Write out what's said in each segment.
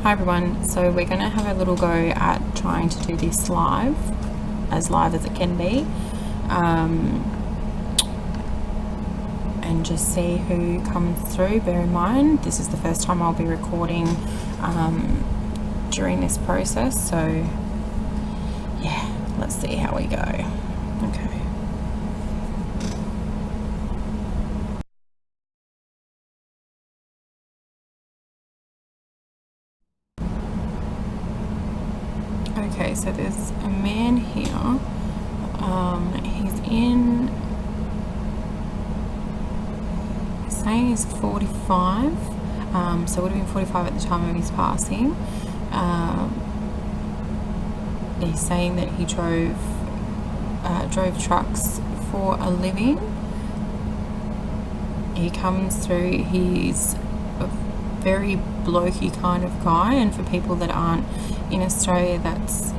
Hi everyone, so we're going to have a little go at trying to do this live as it can be, and just see who comes through. Bear in mind, this is the first time I'll be recording during this process, so yeah, let's see how we go. Okay. Okay, so there's a man here. He's saying he's 45, so would have been 45 at the time of his passing. He's saying that he drove trucks for a living. He comes through, he's a very blokey kind of guy, and for people that aren't in Australia, that's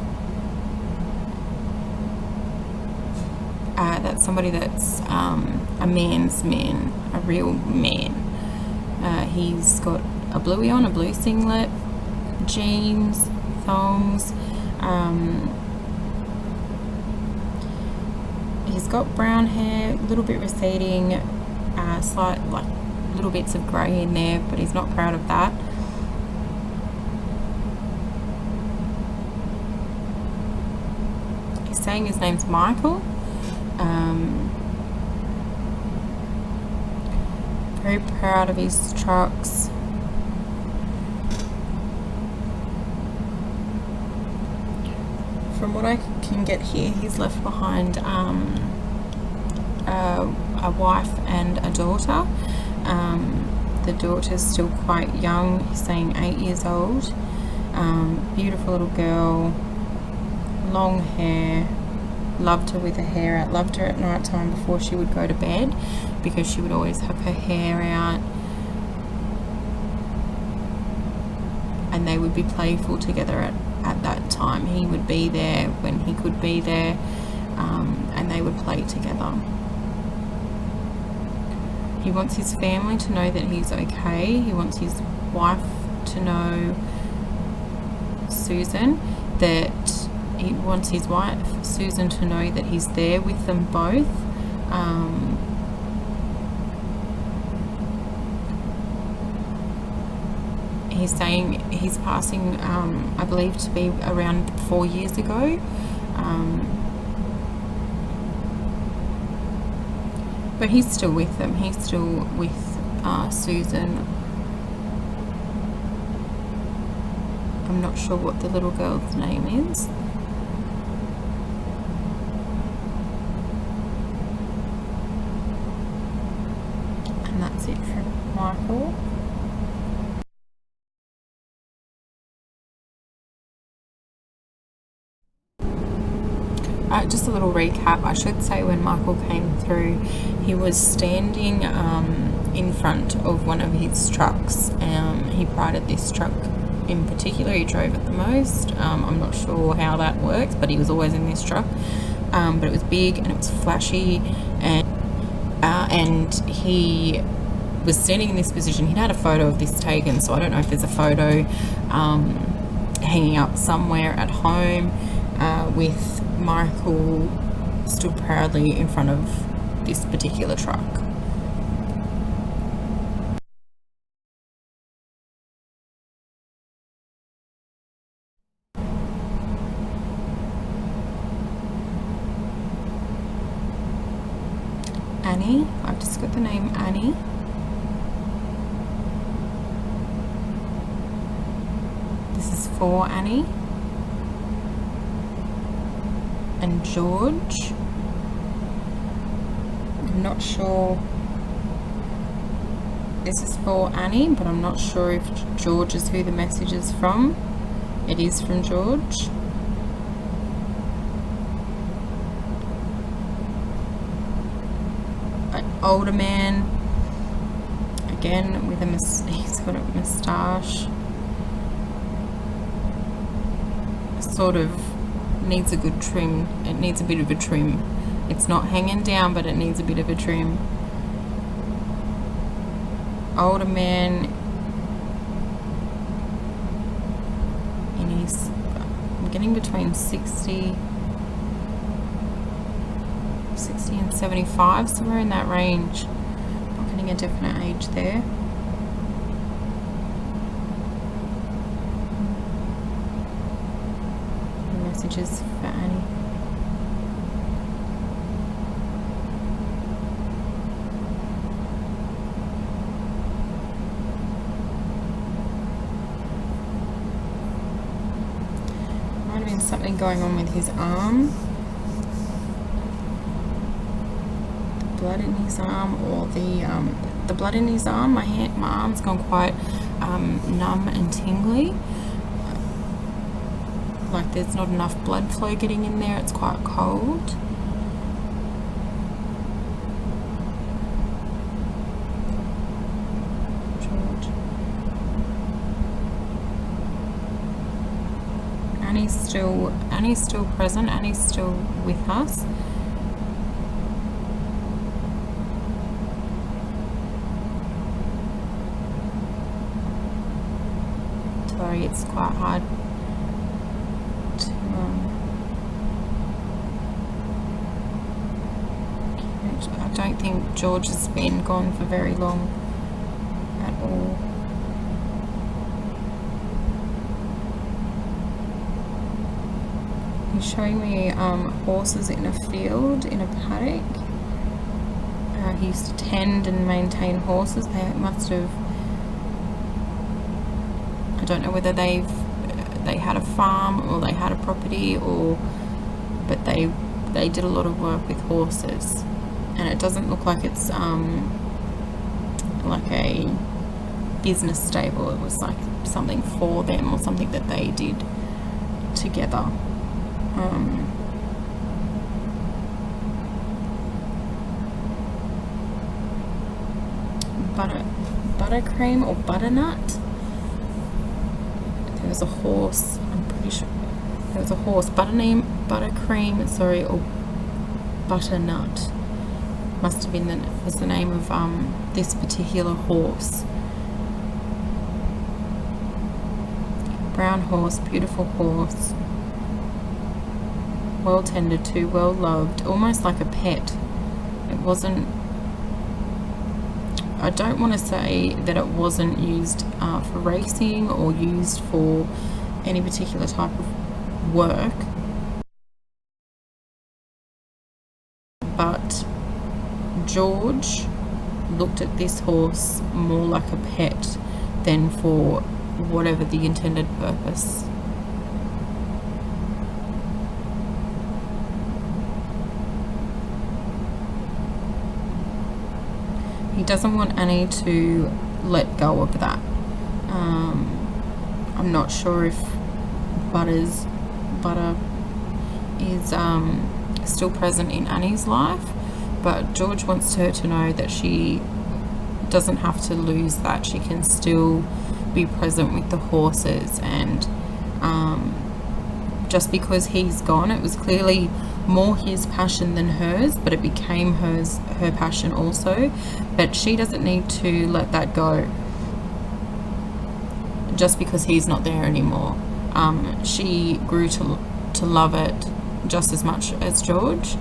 somebody that's a man's man, a real man. He's got a bluey on, a blue singlet, jeans, thongs. He's got brown hair, a little bit receding, slight, like little bits of grey in there, but he's not proud of that. He's saying his name's Michael. Very proud of his trucks. From what I can get here, he's left behind a wife and a daughter. The daughter's still quite young. He's saying 8 years old. Beautiful little girl, long hair. Loved her with her hair out, loved her at night time before she would go to bed, because she would always have her hair out, and they would be playful together at that time. He would be there when he could be there, and they would play together. He wants his family to know that he's okay. He wants his wife to know, Susan, that he wants his wife, Susan, to know that he's there with them both. He's saying his passing, I believe, to be around 4 years ago. But he's still with them. He's still with Susan. I'm not sure what the little girl's name is. And that's it from Michael. Just a little recap. I should say, when Michael came through, he was standing in front of one of his trucks. He prided this truck in particular. He drove it the most. I'm not sure how that works, but he was always in this truck. But it was big and it was flashy, and he was standing in this position. He'd had a photo of this taken, so I don't know if there's a photo hanging up somewhere at home with Michael stood proudly in front of this particular truck. Annie, I've just got the name Annie. This is for Annie. And George. I'm not sure. This is for Annie, but I'm not sure if George is who the message is from. It is from George. An older man, again with he's got a moustache. Sort of needs a good trim. It needs a bit of a trim. It's not hanging down, but it needs a bit of a trim. Older man, I'm getting between 60 and 75, somewhere in that range. Not getting a definite age there. Messages for Annie. Might have been something going on with his arm. Blood in his arm, or the blood in his arm. My arm's gone quite numb and tingly, like there's not enough blood flow getting in there. It's quite cold. George. Annie's still present. Annie's still with us. Sorry, it's quite hard to I don't think George has been gone for very long at all. He's showing me horses in a field, in a paddock. He used to tend and maintain horses. They must have, I don't know whether they had a farm or they had a property, but they did a lot of work with horses, and it doesn't look like it's like a business stable. It was like something for them, or something that they did together. Buttercream or butternut. There was a horse, I'm pretty sure there was a horse. Buttercream, sorry, or butternut must have been was the name of this particular horse. Brown horse, beautiful horse, well tended to, well loved, almost like a pet. It wasn't, I don't want to say that it wasn't used for racing or used for any particular type of work, but George looked at this horse more like a pet than for whatever the intended purpose. He doesn't want Annie to let go of that. I'm not sure if Butter is still present in Annie's life, but George wants her to know that she doesn't have to lose that. She can still be present with the horses, and just because he's gone, it was clearly more his passion than hers, but it became her passion also. But she doesn't need to let that go just because he's not there anymore. She grew to love it just as much as George,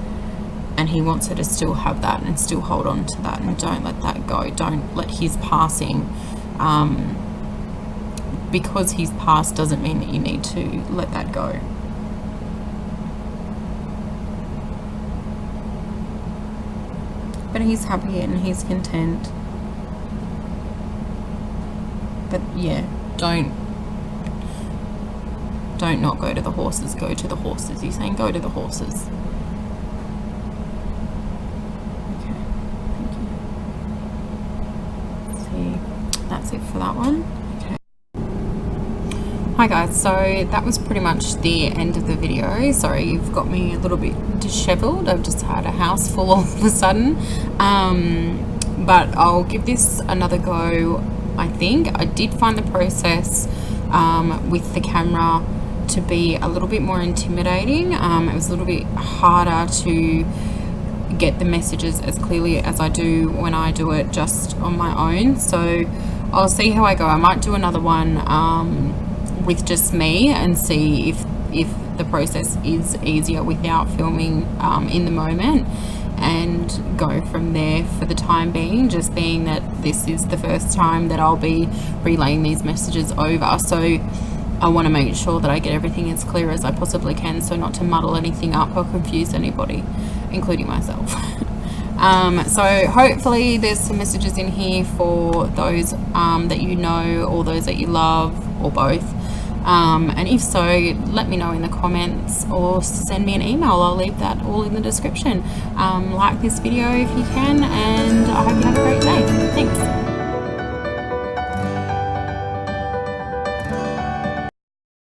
and he wants her to still have that and still hold on to that, and don't let that go. Don't let his passing, because he's passed doesn't mean that you need to let that go. But he's happy and he's content. But yeah, don't not go to the horses. Go to the horses. He's saying go to the horses. Okay, thank you. Let's see, that's it for that one. Okay. Hi guys, so that was pretty much the end of the video. Sorry, you've got me a little bit disheveled. I've just had a house full all of a sudden. But I'll give this another go. I think I did find the process with the camera to be a little bit more intimidating. It was a little bit harder to get the messages as clearly as I do when I do it just on my own. So I'll see how I go. I might do another one with just me and see if the process is easier without filming in the moment, and go from there for the time being, just being that this is the first time that I'll be relaying these messages over. So I want to make sure that I get everything as clear as I possibly can, so not to muddle anything up or confuse anybody, including myself. So hopefully there's some messages in here for those that you know, or those that you love, or both. And if so, let me know in the comments or send me an email. I'll leave that all in the description. Like this video if you can, and I hope you have a great day. Thanks.